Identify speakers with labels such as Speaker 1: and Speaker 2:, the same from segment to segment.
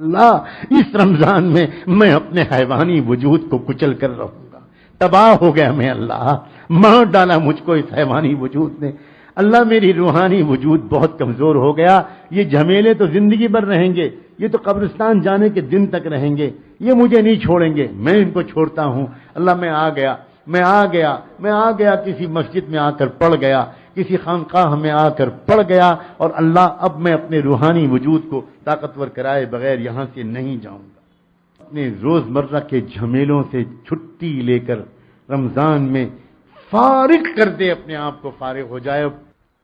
Speaker 1: اللہ اس رمضان میں میں اپنے حیوانی وجود کو کچل کر رہوں گا، تباہ ہو گیا میں، اللہ مار ڈالا مجھ کو اس حیوانی وجود نے، اللہ میری روحانی وجود بہت کمزور ہو گیا، یہ جھمیلے تو زندگی بھر رہیں گے، یہ تو قبرستان جانے کے دن تک رہیں گے، یہ مجھے نہیں چھوڑیں گے، میں ان کو چھوڑتا ہوں۔ اللہ میں آ گیا کسی مسجد میں آ کر پڑ گیا، کسی خانقاہ میں آ کر پڑ گیا، اور اللہ اب میں اپنے روحانی وجود کو طاقتور کرائے بغیر یہاں سے نہیں جاؤں گا۔ اپنے روزمرہ کے جھمیلوں سے چھٹی لے کر رمضان میں فارغ کر دے، اپنے آپ کو فارغ ہو جائے۔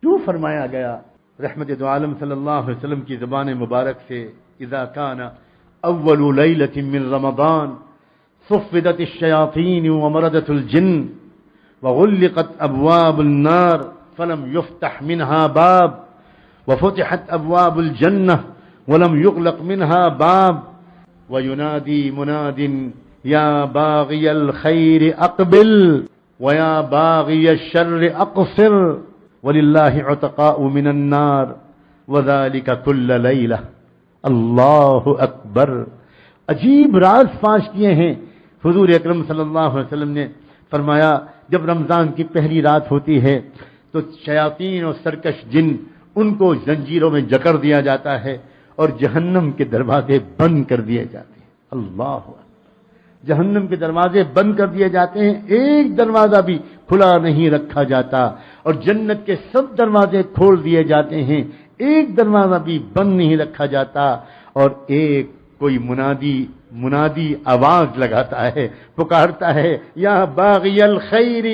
Speaker 1: کیوں فرمایا گیا رحمت دو عالم صلی اللہ علیہ وسلم کی زبان مبارک سے، اذا کان اول لیلۃ من رمضان صفدت الشیاطین ومردت الجن وغلقت ابواب النار فلم يفتح منها باب وفتحت ابواب الجنہ ولم يغلق منها باب وينادي مناد یا باغی الخیر اقبل ویا باغی الشر اقصر وللہ عتقاء من النار وذلك كل لیلہ۔ اللہ اکبر! عجیب راز فاش کیے ہیں حضور اکرم صلی اللہ علیہ وسلم نے۔ فرمایا جب رمضان کی پہلی رات ہوتی ہے تو شیاطین اور سرکش جن ان کو زنجیروں میں جکڑ دیا جاتا ہے اور جہنم کے دروازے بند کر دیے جاتے ہیں۔ اللہ اکبر! جہنم کے دروازے بند کر دیے جاتے ہیں، ایک دروازہ بھی کھلا نہیں رکھا جاتا، اور جنت کے سب دروازے کھول دیے جاتے ہیں، ایک دروازہ بھی بند نہیں رکھا جاتا، اور ایک کوئی منادی آواز لگاتا ہے، پکارتا ہے، یا باغی الخیر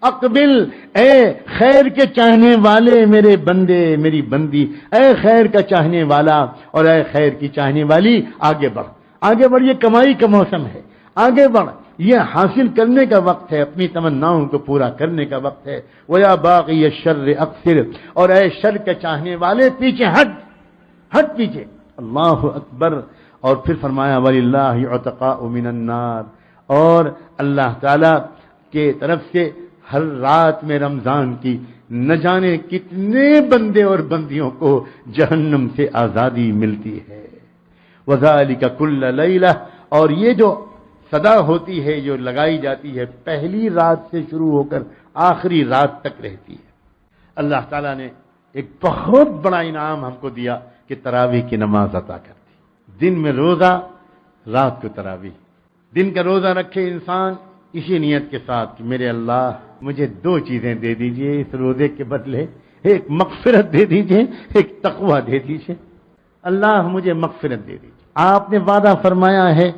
Speaker 1: اقبل، اے خیر کے چاہنے والے میرے بندے میری بندی، اے خیر کا چاہنے والا اور اے خیر کی چاہنے والی، آگے بڑھ آگے بڑھ، یہ کمائی کا موسم ہے، آگے بڑھ، یہ حاصل کرنے کا وقت ہے، اپنی تمناؤں کو پورا کرنے کا وقت ہے۔ وَيَا بَاغِيَ الشَّرِّ أَقْصِرْ، اور اے شر کے چاہنے والے پیچھے ہٹ پیچھے۔ اللہ اکبر! اور پھر فرمایا وَلِلَّهِ عُتَقَاءُ مِنَ النَّارِ، اور اللہ تعالی کے طرف سے ہر رات میں رمضان کی نہ جانے کتنے بندے اور بندیوں کو جہنم سے آزادی ملتی ہے۔ وَذَلِكَ كُلَّ لَيْلَةٍ، اور یہ جو صدا ہوتی ہے، جو لگائی جاتی ہے، پہلی رات سے شروع ہو کر آخری رات تک رہتی ہے۔ اللہ تعالیٰ نے ایک بہت بڑا انعام ہم کو دیا کہ تراویح کی نماز عطا کر دی۔ دن میں روزہ، رات کو تراویح۔ دن کا روزہ رکھے انسان اسی نیت کے ساتھ کہ میرے اللہ مجھے دو چیزیں دے دیجئے اس روزے کے بدلے، ایک مغفرت دے دیجئے، ایک تقوی دے دیجئے۔ اللہ مجھے مغفرت دے دیجئے۔ آپ نے وعدہ فرمایا ہے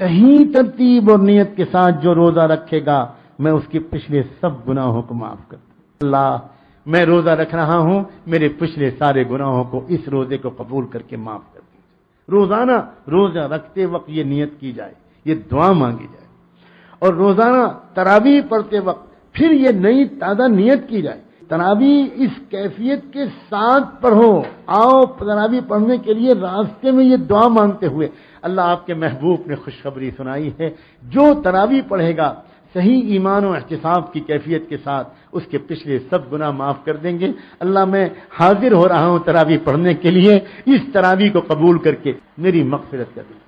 Speaker 1: صحیح ترتیب اور نیت کے ساتھ جو روزہ رکھے گا میں اس کے پچھلے سب گناہوں کو معاف کر دوں۔ اللہ میں روزہ رکھ رہا ہوں، میرے پچھلے سارے گناہوں کو اس روزے کو قبول کر کے معاف کر دیجیے۔ روزانہ روزہ رکھتے وقت یہ نیت کی جائے، یہ دعا مانگی جائے، اور روزانہ تراویح پڑھتے وقت پھر یہ نئی تازہ نیت کی جائے۔ تراویح اس کیفیت کے ساتھ پڑھو، آؤ تراویح پڑھنے کے لیے راستے میں یہ دعا مانگتے ہوئے۔ اللہ آپ کے محبوب نے خوشخبری سنائی ہے، جو تراویح پڑھے گا صحیح ایمان و احتساب کی کیفیت کے ساتھ اس کے پچھلے سب گناہ معاف کر دیں گے۔ اللہ میں حاضر ہو رہا ہوں تراویح پڑھنے کے لیے، اس تراویح کو قبول کر کے میری مغفرت کر دیجیے،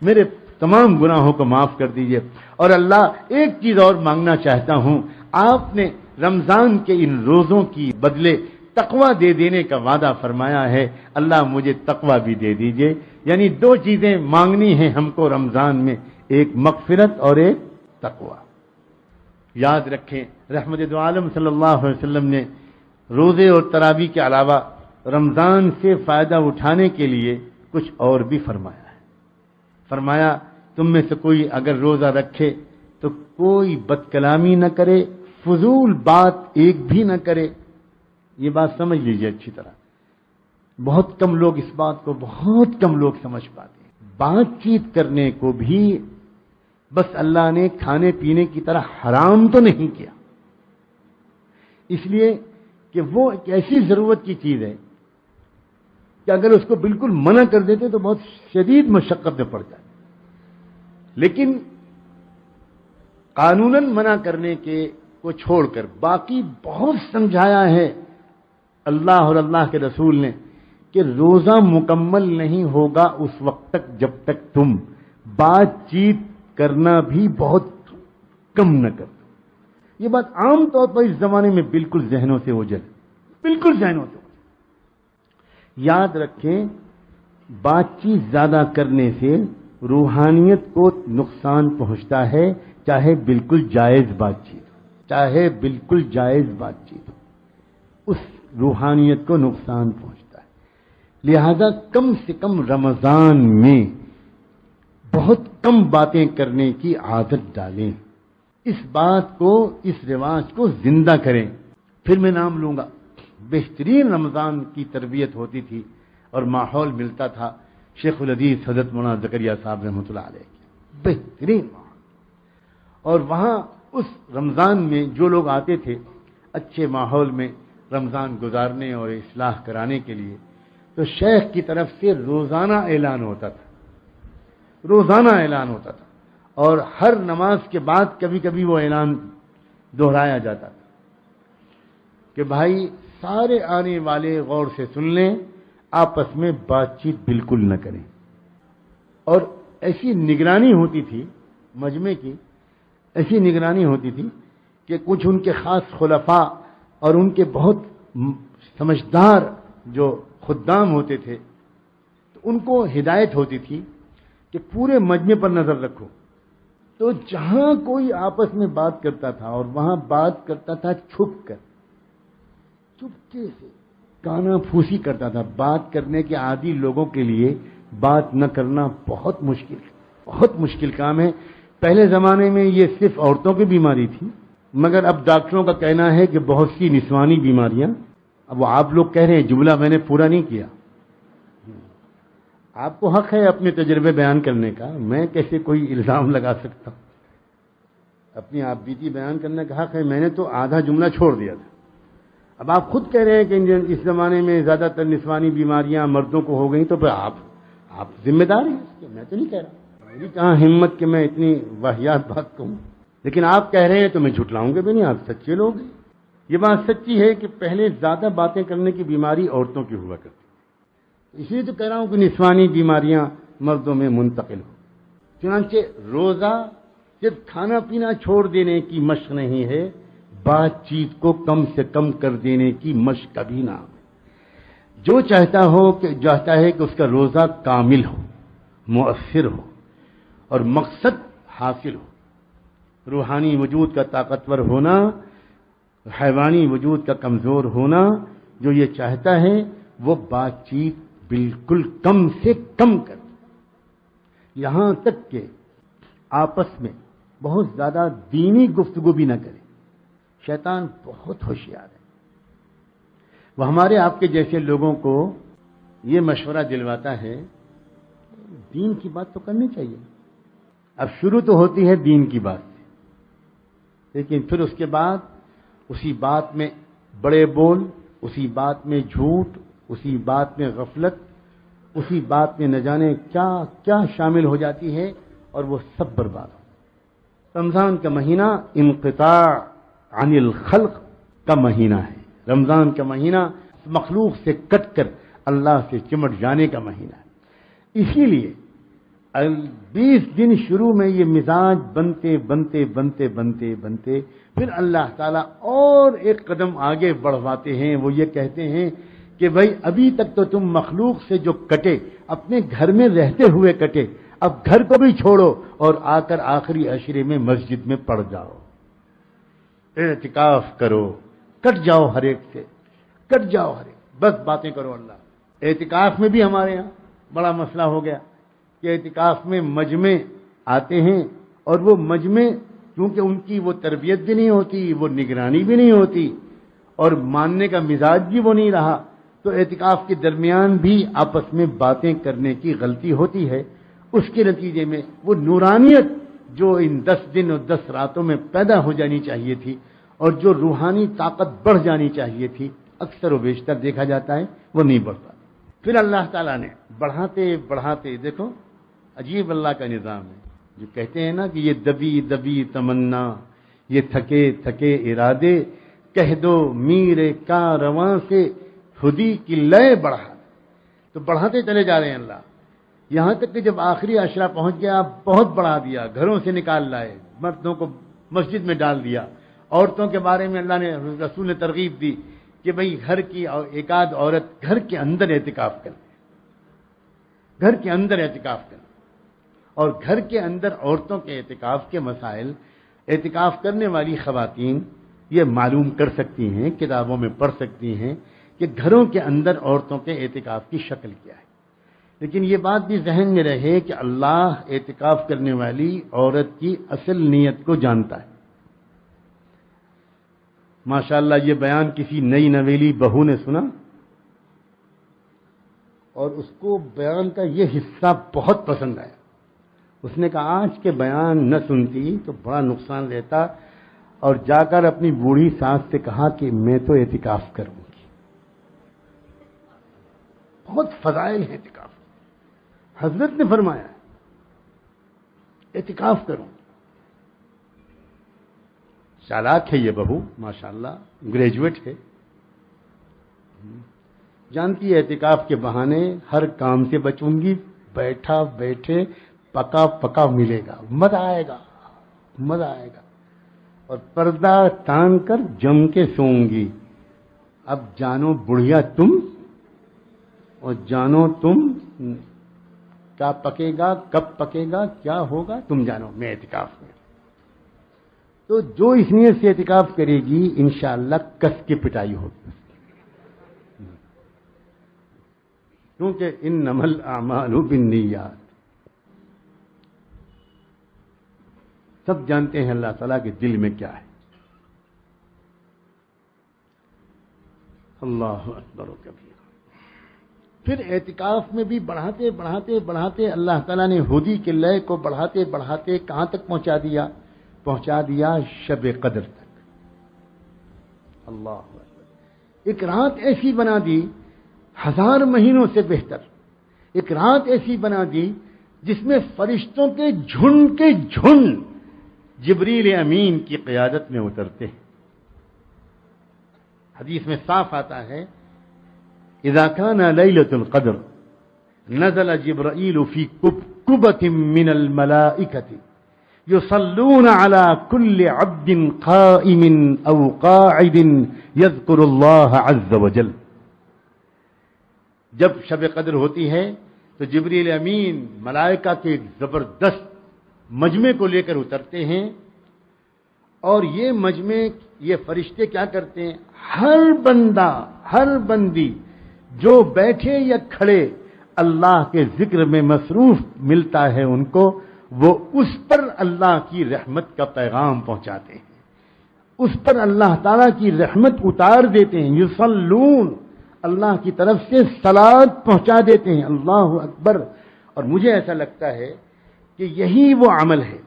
Speaker 1: میرے تمام گناہوں کو معاف کر دیجیے۔ اور اللہ ایک چیز اور مانگنا چاہتا ہوں، آپ نے رمضان کے ان روزوں کی بدلے تقوی دے دینے کا وعدہ فرمایا ہے، اللہ مجھے تقوی بھی دے دیجئے۔ یعنی دو چیزیں مانگنی ہیں ہم کو رمضان میں، ایک مغفرت اور ایک تقوی۔ یاد رکھیں رحمت دو عالم صلی اللہ علیہ وسلم نے روزے اور تراویح کے علاوہ رمضان سے فائدہ اٹھانے کے لیے کچھ اور بھی فرمایا ہے۔ فرمایا تم میں سے کوئی اگر روزہ رکھے تو کوئی بد کلامی نہ کرے، فضول بات ایک بھی نہ کرے۔ یہ بات سمجھ لیجئے اچھی طرح، بہت کم لوگ اس بات کو بہت کم لوگ سمجھ پاتے ہیں۔ بات چیت کرنے کو بھی بس اللہ نے کھانے پینے کی طرح حرام تو نہیں کیا، اس لیے کہ وہ ایک ایسی ضرورت کی چیز ہے کہ اگر اس کو بالکل منع کر دیتے تو بہت شدید مشقت میں پڑ جائے، لیکن قانوناً منع کرنے کے کو چھوڑ کر باقی بہت سمجھایا ہے اللہ اور اللہ کے رسول نے کہ روزہ مکمل نہیں ہوگا اس وقت تک جب تک تم بات چیت کرنا بھی بہت کم نہ کر دو۔ یہ بات عام طور پر اس زمانے میں بالکل ذہنوں سے اوجھل، بالکل ذہنوں سے اوجھل۔ یاد رکھیں، بات چیت زیادہ کرنے سے روحانیت کو نقصان پہنچتا ہے، چاہے بالکل جائز بات چیت ہو، چاہے بالکل جائز بات چیت ہو، اس روحانیت کو نقصان پہنچتا ہے۔ لہذا کم سے کم رمضان میں بہت کم باتیں کرنے کی عادت ڈالیں، اس بات کو، اس رواج کو زندہ کریں۔ پھر میں نام لوں گا، بہترین رمضان کی تربیت ہوتی تھی اور ماحول ملتا تھا شیخ الحدیث حضرت مولانا زکریا صاحب رحمۃ اللہ علیہ کی، بہترین ماحول۔ اور وہاں اس رمضان میں جو لوگ آتے تھے اچھے ماحول میں رمضان گزارنے اور اصلاح کرانے کے لیے، تو شیخ کی طرف سے روزانہ اعلان ہوتا تھا، روزانہ اعلان ہوتا تھا، اور ہر نماز کے بعد کبھی کبھی وہ اعلان دہرایا جاتا تھا کہ بھائی سارے آنے والے غور سے سن لیں، آپس میں بات چیت بالکل نہ کریں۔ اور ایسی نگرانی ہوتی تھی مجمع کی، ایسی نگرانی ہوتی تھی کہ کچھ ان کے خاص خلفاء اور ان کے بہت سمجھدار جو خدام ہوتے تھے، تو ان کو ہدایت ہوتی تھی کہ پورے مجمع پر نظر رکھو۔ تو جہاں کوئی آپس میں بات کرتا تھا اور وہاں بات کرتا تھا چھپ کر، چپکے سے کانا پھوسی کرتا تھا، بات کرنے کے عادی لوگوں کے لیے بات نہ کرنا بہت مشکل کام ہے۔ پہلے زمانے میں یہ صرف عورتوں کی بیماری تھی، مگر اب ڈاکٹروں کا کہنا ہے کہ بہت سی نسوانی بیماریاں، اب وہ آپ لوگ کہہ رہے ہیں، جملہ میں نے پورا نہیں کیا، آپ کو حق ہے اپنے تجربے بیان کرنے کا، میں کیسے کوئی الزام لگا سکتا ہوں؟ اپنی آپ بیتی بیان کرنے کا حق ہے، میں نے تو آدھا جملہ چھوڑ دیا تھا۔ اب آپ خود کہہ رہے ہیں کہ اس زمانے میں زیادہ تر نسوانی بیماریاں مردوں کو ہو گئیں، تو پھر آپ ذمہ دار ہیں اس کے، میں تو نہیں کہہ رہا، میری کہاں ہمت کہ میں اتنی واہیات بات کہوں، لیکن آپ کہہ رہے ہیں تو میں جھٹلاؤں گا بھی نہیں، آپ سچے لوگ ہیں۔ یہ بات سچی ہے کہ پہلے زیادہ باتیں کرنے کی بیماری عورتوں کی ہوا کرتی، اس لیے تو کہہ رہا ہوں کہ نسوانی بیماریاں مردوں میں منتقل ہو۔ چنانچہ روزہ صرف کھانا پینا چھوڑ دینے کی مشق نہیں ہے، بات چیت کو کم سے کم کر دینے کی مشق کا بھی نام ہے۔ جو چاہتا ہے کہ اس کا روزہ کامل ہو، مؤثر ہو اور مقصد حاصل ہو، روحانی وجود کا طاقتور ہونا، حیوانی وجود کا کمزور ہونا، جو یہ چاہتا ہے وہ بات چیت بالکل کم سے کم کر، یہاں تک کہ آپس میں بہت زیادہ دینی گفتگو بھی نہ کرے۔ شیطان بہت ہوشیار ہے، وہ ہمارے آپ کے جیسے لوگوں کو یہ مشورہ دلواتا ہے، دین کی بات تو کرنی چاہیے۔ اب شروع تو ہوتی ہے دین کی بات سے، لیکن پھر اس کے بعد اسی بات میں بڑے بول، اسی بات میں جھوٹ، اسی بات میں غفلت، اسی بات میں نہ جانے کیا کیا شامل ہو جاتی ہے، اور وہ سب برباد ہو۔ رمضان کا مہینہ انقطاع عن الخلق کا مہینہ ہے، رمضان کا مہینہ مخلوق سے کٹ کر اللہ سے چمٹ جانے کا مہینہ ہے۔ اسی لیے 20 دن شروع میں یہ مزاج بنتے بنتے بنتے بنتے بنتے پھر اللہ تعالیٰ اور ایک قدم آگے بڑھواتے ہیں۔ وہ یہ کہتے ہیں کہ بھائی ابھی تک تو تم مخلوق سے جو کٹے، اپنے گھر میں رہتے ہوئے کٹے، اب گھر کو بھی چھوڑو اور آ کر آخری عشرے میں مسجد میں پڑ جاؤ، اعتکاف کرو، کٹ جاؤ ہر ایک سے، کٹ جاؤ ہر ایک، بس باتیں کرو اللہ۔ اعتکاف میں بھی ہمارے یہاں بڑا مسئلہ ہو گیا کہ اعتکاف میں مجمع آتے ہیں، اور وہ مجمع کیونکہ ان کی وہ تربیت بھی نہیں ہوتی، وہ نگرانی بھی نہیں ہوتی، اور ماننے کا مزاج بھی وہ نہیں رہا، تو اعتکاف کے درمیان بھی آپس میں باتیں کرنے کی غلطی ہوتی ہے۔ اس کے نتیجے میں وہ نورانیت جو ان 10 دن اور 10 راتوں میں پیدا ہو جانی چاہیے تھی، اور جو روحانی طاقت بڑھ جانی چاہیے تھی، اکثر و بیشتر دیکھا جاتا ہے وہ نہیں بڑھتا۔ پھر اللہ تعالیٰ نے بڑھاتے بڑھاتے، دیکھو عجیب اللہ کا نظام ہے، جو کہتے ہیں نا کہ یہ دبی دبی تمنا، یہ تھکے تھکے ارادے، کہہ دو میر کارواں سے خودی کی لے بڑھا۔ تو بڑھاتے چلے جا رہے ہیں اللہ، یہاں تک کہ جب آخری عشرہ پہنچ گیا بہت بڑھا دیا، گھروں سے نکال لائے، مردوں کو مسجد میں ڈال دیا۔ عورتوں کے بارے میں اللہ نے، رسول نے ترغیب دی کہ بھئی گھر کی ایک آدھ عورت گھر کے اندر اعتکاف کرے، گھر کے اندر اعتکاف کرے۔ اور گھر کے اندر عورتوں کے اعتکاف کے مسائل اعتکاف کرنے والی خواتین یہ معلوم کر سکتی ہیں، کتابوں میں پڑھ سکتی ہیں کہ گھروں کے اندر عورتوں کے اعتکاف کی شکل کیا ہے۔ لیکن یہ بات بھی ذہن میں رہے کہ اللہ اعتکاف کرنے والی عورت کی اصل نیت کو جانتا ہے۔ ماشاءاللہ یہ بیان کسی نئی نویلی بہو نے سنا اور اس کو بیان کا یہ حصہ بہت پسند آیا۔ اس نے کہا آج کے بیان نہ سنتی تو بڑا نقصان رہتا، اور جا کر اپنی بوڑھی ساس سے کہا کہ میں تو اعتکاف کروں گی۔ بہت فضائل ہے اعتکاف، حضرت نے فرمایا اعتکاف کروں۔ چالاک ہے یہ بہو، ماشاءاللہ گریجویٹ ہے، جانتی ہے اعتکاف کے بہانے ہر کام سے بچوں گی، بیٹھا بیٹھے پکا پکا ملے گا، مزہ آئے گا، مزہ آئے گا، اور پردہ تان کر جم کے سوؤں گی۔ اب جانو بڑھیا تم، اور جانو تم کیا پکے گا، کب پکے گا، کیا ہوگا تم جانو، میں اعتکاف میں۔ تو جو اس نیت سے اعتکاف کرے گی انشاءاللہ کس کی پٹائی ہوگی، کیونکہ انما الاعمال بالنیات۔ سب جانتے ہیں اللہ تعالیٰ کے دل میں کیا ہے۔ اللہ اکبر و کبیرہ۔ پھر اعتکاف میں بھی بڑھاتے بڑھاتے بڑھاتے اللہ تعالیٰ نے ہدی کے لئے کو بڑھاتے بڑھاتے کہاں تک پہنچا دیا شب قدر تک۔ اللہ اکبر۔ ایک رات ایسی بنا دی 1000 مہینوں سے بہتر، ایک رات ایسی بنا دی جس میں فرشتوں کے جھنڈ جبریل امین کی قیادت میں اترتے ہیں۔ حدیث میں صاف آتا ہے اذا كان ليلة القدر نزل جبرائيل في كبكبة من الملائكة يصلون على كل عبد قائم او قاعد يذكر الله عز وجل۔ جب شب قدر ہوتی ہے تو جبریل امین ملائکہ کے ایک زبردست مجمع کو لے کر اترتے ہیں، اور یہ مجمع، یہ فرشتے کیا کرتے ہیں، ہر بندہ ہر بندی جو بیٹھے یا کھڑے اللہ کے ذکر میں مصروف ملتا ہے ان کو، وہ اس پر اللہ کی رحمت کا پیغام پہنچاتے ہیں، اس پر اللہ تعالیٰ کی رحمت اتار دیتے ہیں۔ یصلون، اللہ کی طرف سے صلات پہنچا دیتے ہیں۔ اللہ اکبر۔ اور مجھے ایسا لگتا ہے کہ یہی وہ عمل ہے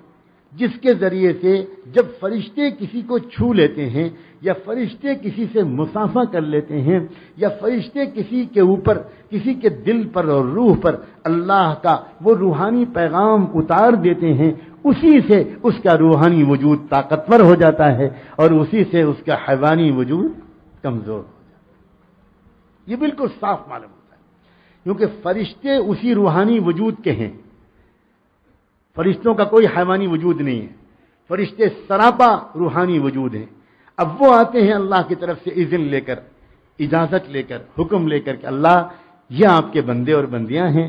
Speaker 1: جس کے ذریعے سے جب فرشتے کسی کو چھو لیتے ہیں، یا فرشتے کسی سے مصافحہ کر لیتے ہیں، یا فرشتے کسی کے اوپر، کسی کے دل پر اور روح پر اللہ کا وہ روحانی پیغام اتار دیتے ہیں، اسی سے اس کا روحانی وجود طاقتور ہو جاتا ہے، اور اسی سے اس کا حیوانی وجود کمزور ہو جاتا ہے۔ یہ بالکل صاف معلوم ہوتا ہے، کیونکہ فرشتے اسی روحانی وجود کے ہیں، فرشتوں کا کوئی حیوانی وجود نہیں ہے، فرشتے سراپا روحانی وجود ہیں۔ اب وہ آتے ہیں اللہ کی طرف سے اذن لے کر، اجازت لے کر، حکم لے کر کہ اللہ یہ آپ کے بندے اور بندیاں ہیں،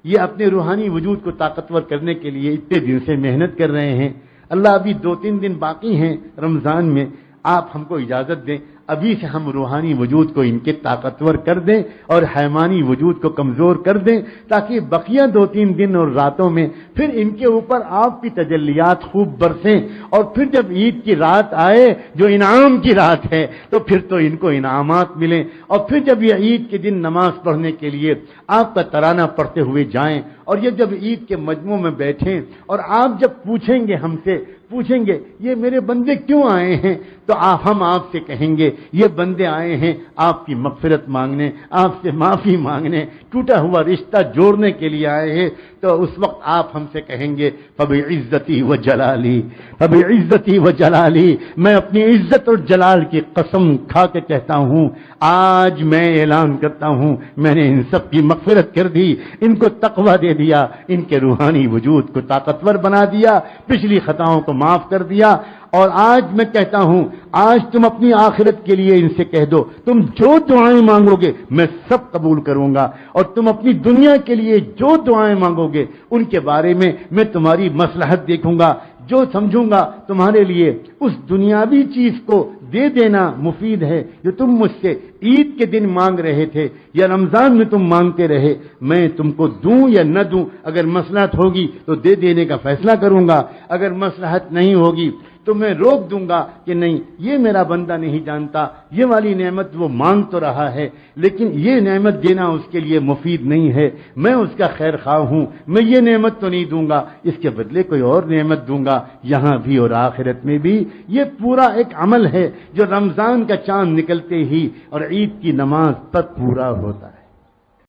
Speaker 1: یہ اپنے روحانی وجود کو طاقتور کرنے کے لیے اتنے دن سے محنت کر رہے ہیں، اللہ ابھی 2-3 دن باقی ہیں رمضان میں، آپ ہم کو اجازت دیں، ابھی سے ہم روحانی وجود کو ان کے طاقتور کر دیں اور حیوانی وجود کو کمزور کر دیں، تاکہ بقیہ 2-3 دن اور راتوں میں پھر ان کے اوپر آپ کی تجلیات خوب برسیں، اور پھر جب عید کی رات آئے جو انعام کی رات ہے تو پھر تو ان کو انعامات ملیں، اور پھر جب یہ عید کے دن نماز پڑھنے کے لیے آپ کا ترانہ پڑھتے ہوئے جائیں، اور یہ جب عید کے مجمع میں بیٹھیں، اور آپ جب پوچھیں گے ہم سے، پوچھیں گے یہ میرے بندے کیوں آئے ہیں، تو ہم آپ سے کہیں گے یہ بندے آئے ہیں آپ کی مغفرت مانگنے، آپ سے معافی مانگنے، ٹوٹا ہوا رشتہ جوڑنے کے لیے آئے ہیں، تو اس وقت آپ ہم سے کہیں گے فبعزتی و جلالی، فبعزتی و جلالی، میں اپنی عزت اور جلال کی قسم کھا کے کہتا ہوں، آج میں اعلان کرتا ہوں میں نے ان سب کی مغفرت کر دی، ان کو تقویٰ دے دیا، ان کے روحانی وجود کو طاقتور بنا دیا، پچھلی خطاؤں کو معاف کر دیا۔ اور آج میں کہتا ہوں، آج تم اپنی آخرت کے لیے ان سے کہہ دو تم جو دعائیں مانگو گے میں سب قبول کروں گا، اور تم اپنی دنیا کے لیے جو دعائیں مانگو گے ان کے بارے میں تمہاری مصلحت دیکھوں گا، جو سمجھوں گا تمہارے لیے اس دنیاوی چیز کو دے دینا مفید ہے جو تم مجھ سے عید کے دن مانگ رہے تھے یا رمضان میں تم مانگتے رہے، میں تم کو دوں یا نہ دوں، اگر مصلحت ہوگی تو دے دینے کا فیصلہ کروں گا، اگر مصلحت نہیں ہوگی تو میں روک دوں گا کہ نہیں، یہ میرا بندہ نہیں جانتا، یہ والی نعمت وہ مانگ تو رہا ہے لیکن یہ نعمت دینا اس کے لیے مفید نہیں ہے، میں اس کا خیر خواہ ہوں، میں یہ نعمت تو نہیں دوں گا، اس کے بدلے کوئی اور نعمت دوں گا، یہاں بھی اور آخرت میں بھی۔ یہ پورا ایک عمل ہے جو رمضان کا چاند نکلتے ہی اور عید کی نماز تک پورا ہوتا ہے۔